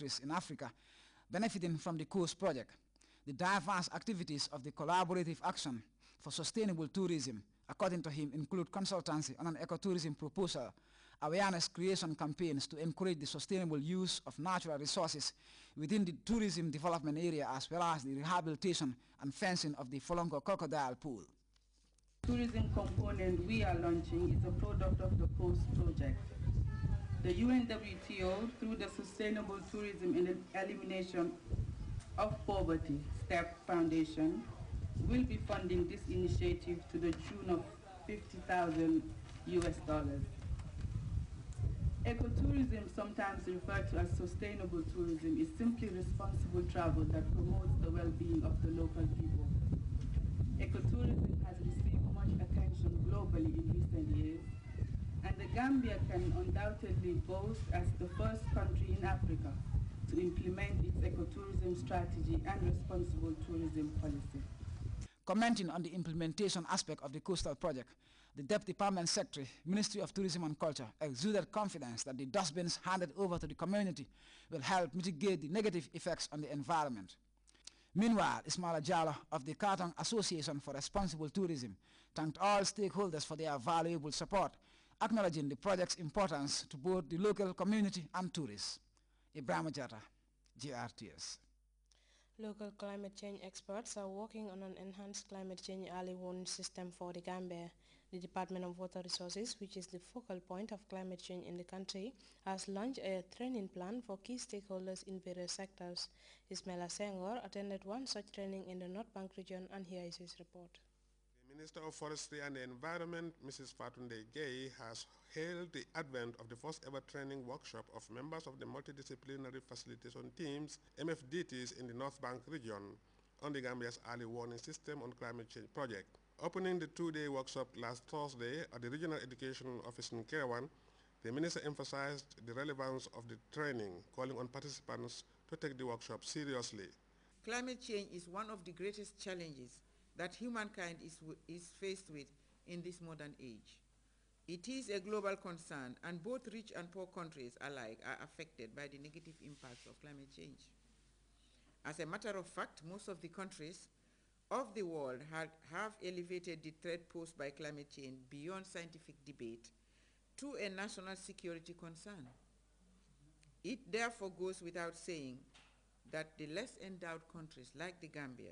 countries in Africa benefiting from the coast project. The diverse activities of the collaborative action for sustainable tourism, according to him, include consultancy on an ecotourism proposal, awareness creation campaigns to encourage the sustainable use of natural resources within the tourism development area, as well as the rehabilitation and fencing of the Folongo Crocodile Pool. Tourism component we are launching is a product of the Coast Project. The UNWTO, through the Sustainable Tourism and Elimination of Poverty STEP Foundation, will be funding this initiative to the tune of $50,000 US. Ecotourism, sometimes referred to as sustainable tourism, is simply responsible travel that promotes the well-being of the local people. Ecotourism has received much attention globally in recent years, and the Gambia can undoubtedly boast as the first country in Africa to implement its ecotourism strategy and responsible tourism policy. Commenting on the implementation aspect of the coastal project, the Deputy Permanent Secretary, Ministry of Tourism and Culture, exuded confidence that the dustbins handed over to the community will help mitigate the negative effects on the environment. Meanwhile, Ismaila Jallow of the Katong Association for Responsible Tourism thanked all stakeholders for their valuable support, acknowledging the project's importance to both the local community and tourists. Ibrahim Jata, Grts. Local climate change experts are working on an enhanced climate change early warning system for the Gambia. The Department of Water Resources, which is the focal point of climate change in the country, has launched a training plan for key stakeholders in various sectors. Ismaila Senghor attended one such training in the North Bank region, and here is his report. The Minister of Forestry and the Environment, Mrs. Fatunde Gay, has hailed the advent of the first ever training workshop of members of the multidisciplinary facilitation teams, MFDTs, in the North Bank region on the Gambia's early warning system on climate change project. Opening the two-day workshop last Thursday at the Regional Education Office in Kerewan, the Minister emphasized the relevance of the training, calling on participants to take the workshop seriously. Climate change is one of the greatest challenges that humankind is faced with in this modern age. It is a global concern, and both rich and poor countries alike are affected by the negative impacts of climate change. As a matter of fact, most of the countries of the world have elevated the threat posed by climate change beyond scientific debate to a national security concern. It therefore goes without saying that the less endowed countries like the Gambia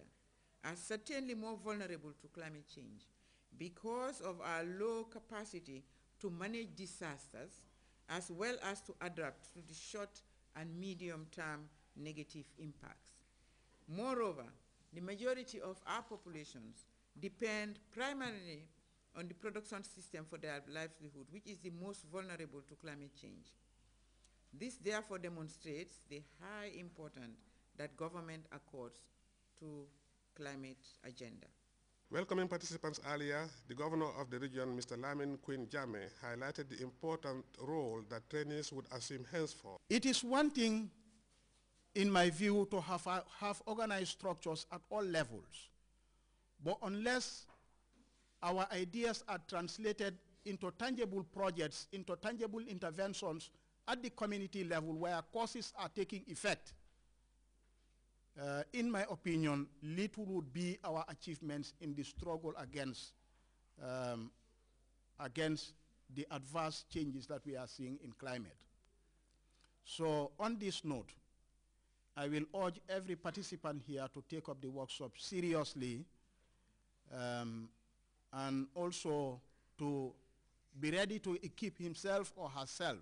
are certainly more vulnerable to climate change because of our low capacity to manage disasters, as well as to adapt to the short and medium-term negative impacts. Moreover, the majority of our populations depend primarily on the production system for their livelihood, which is the most vulnerable to climate change. This therefore demonstrates the high importance that government accords to climate agenda. Welcoming participants earlier, the governor of the region, Mr. Lamin Queen Jame, highlighted the important role that trainees would assume henceforth. It is one thing, in my view, to have organized structures at all levels, but unless our ideas are translated into tangible projects, into tangible interventions at the community level where causes are taking effect, in my opinion, little would be our achievements in the struggle against the adverse changes that we are seeing in climate. So on this note, I will urge every participant here to take up the workshop seriously, and also to be ready to equip himself or herself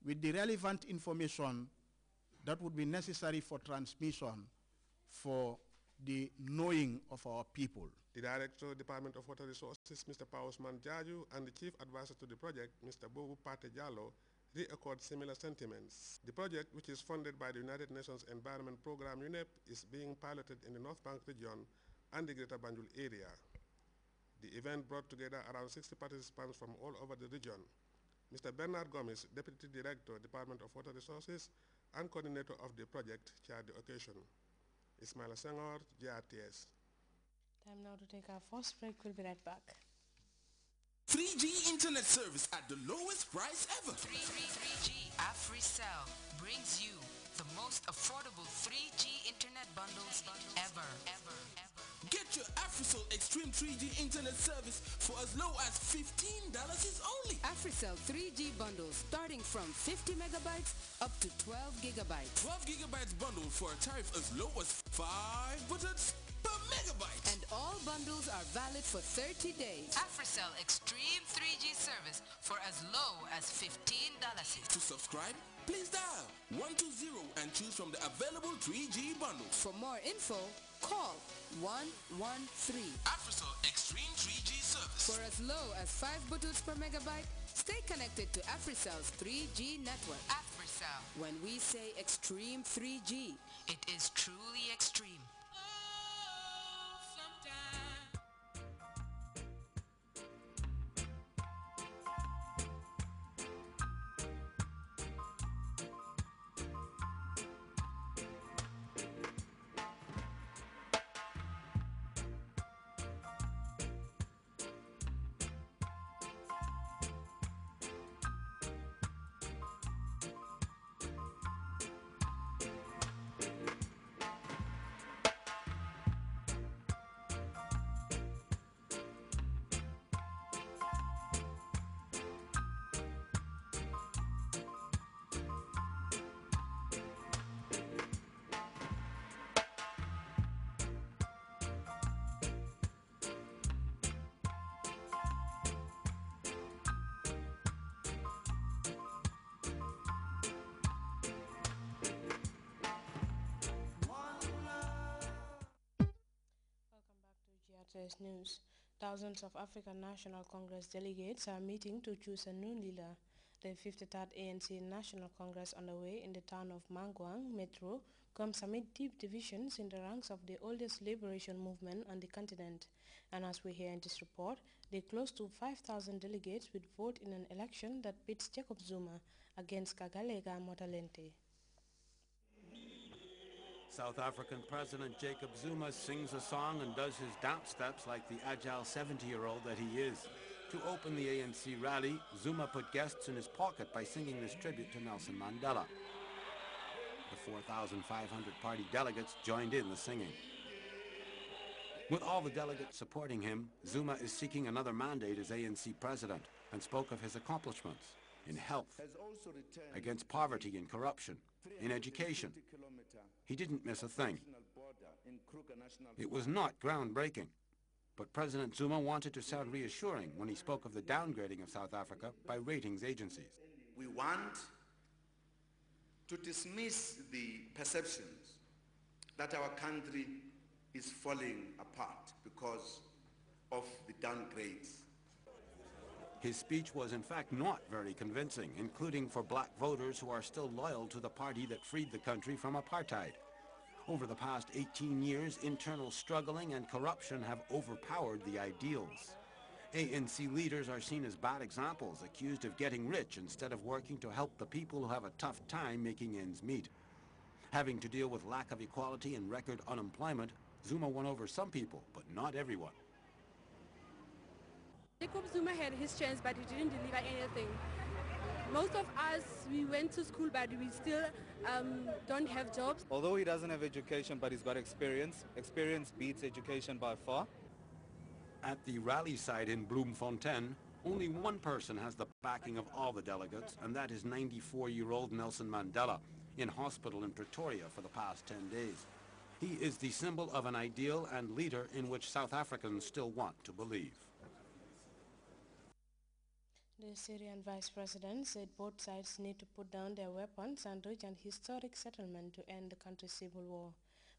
with the relevant information that would be necessary for transmission for the knowing of our people. The Director, Department of Water Resources, Mr. Pausman Jaju, and the Chief Advisor to the project, Mr. Bobu Pate Jallo, re-echoed similar sentiments. The project, which is funded by the United Nations Environment Program, UNEP, is being piloted in the North Bank region and the Greater Banjul area. The event brought together around 60 participants from all over the region. Mr. Bernard Gomes, Deputy Director, Department of Water Resources, and coordinator of the project, chaired the occasion. Ismaila Senghor, Grts. Time now to take our first break. We'll be right back. 3G internet service at the lowest price ever. 3G AfriCell brings you most affordable 3G internet bundles ever. Get your AfriCell Extreme 3G internet service for as low as $15 is only. AfriCell 3G bundles starting from 50 megabytes up to 12 gigabytes. 12 gigabytes bundle for a tariff as low as $5 per megabyte. And all bundles are valid for 30 days. AfriCell Extreme 3G service for as low as $15. To subscribe, please dial 120 and choose from the available 3G bundles. For more info, call 113. AfriCell Extreme 3G service. For as low as 5 buttons per megabyte, stay connected to AfriCell's 3G network. AfriCell. When we say Extreme 3G, it is truly extreme. Grts News. Thousands of African National Congress delegates are meeting to choose a new leader. The 53rd ANC National Congress underway in the town of Mangwang Metro comes amid deep divisions in the ranks of the oldest liberation movement on the continent. And as we hear in this report, the close to 5,000 delegates will vote in an election that pits Jacob Zuma against Kagalega Motalente. South African President Jacob Zuma sings a song and does his dance steps like the agile 70-year-old that he is. To open the ANC rally, Zuma put guests in his pocket by singing this tribute to Nelson Mandela. The 4,500 party delegates joined in the singing. With all the delegates supporting him, Zuma is seeking another mandate as ANC president and spoke of his accomplishments in health, against poverty and corruption, in education. He didn't miss a thing. It was not groundbreaking, but President Zuma wanted to sound reassuring when he spoke of the downgrading of South Africa by ratings agencies. We want to dismiss the perceptions that our country is falling apart because of the downgrades. His speech was in fact not very convincing, including for black voters who are still loyal to the party that freed the country from apartheid. Over the past 18 years, internal struggling and corruption have overpowered the ideals. ANC leaders are seen as bad examples, accused of getting rich instead of working to help the people who have a tough time making ends meet. Having to deal with lack of equality and record unemployment, Zuma won over some people, but not everyone. Jacob Zuma had his chance, but he didn't deliver anything. Most of us, we went to school, but we still don't have jobs. Although he doesn't have education, but he's got experience. Experience beats education by far. At the rally site in Bloemfontein, only one person has the backing of all the delegates, and that is 94-year-old Nelson Mandela, in hospital in Pretoria for the past 10 days. He is the symbol of an ideal and leader in which South Africans still want to believe. The Syrian vice president said both sides need to put down their weapons and reach an historic settlement to end the country's civil war.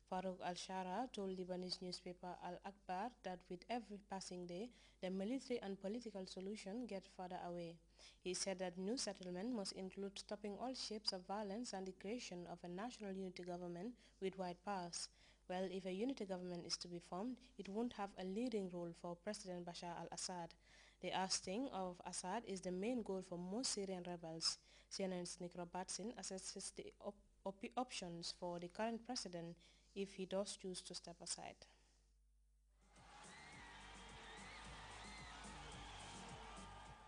Farouk al-Shara told Lebanese newspaper Al-Akbar that with every passing day, the military and political solution get further away. He said that new settlement must include stopping all shapes of violence and the creation of a national unity government with wide powers. Well, if a unity government is to be formed, it won't have a leading role for President Bashar al-Assad. The ousting of Assad is the main goal for most Syrian rebels. CNN's Nick Robertson assesses the options for the current president if he does choose to step aside.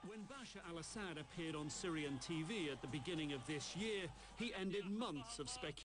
When Bashar al-Assad appeared on Syrian TV at the beginning of this year, he ended months of speculation.